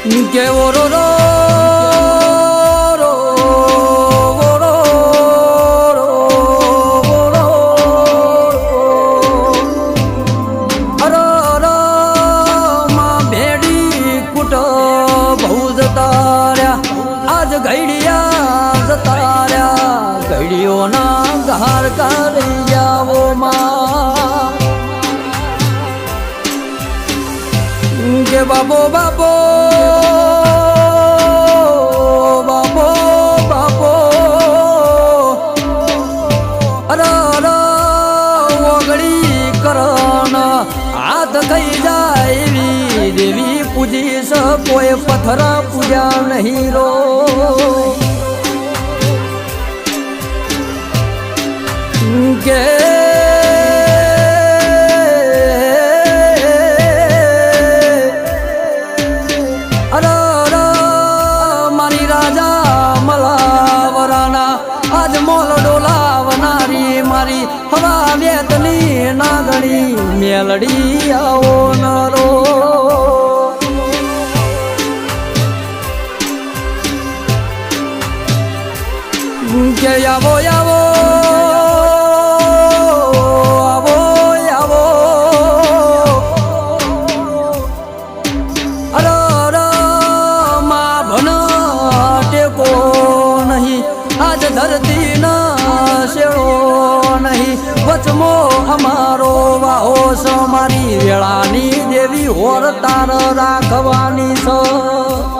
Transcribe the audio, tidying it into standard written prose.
કે ઓરો રો ઘર કરી જાવો માં કે બાપો બાપો બાપો બાપો અરે ઓગળી કરણ હાથ થઈ જાય એવી દેવી પૂજીશ કોઈ પથ્થર પૂજા નહીં રો કે મારી રાજા મલાવરાના આજ મોલ ડોલાવનારી મારી હવા વેતની નાગણી મેલડી આવો નરો કે આવો આવો ધરતી ના શેળો નહીં વચમો અમારો વાહો સ મારી વેળાની દેવી હોર તાર રાખવાની છે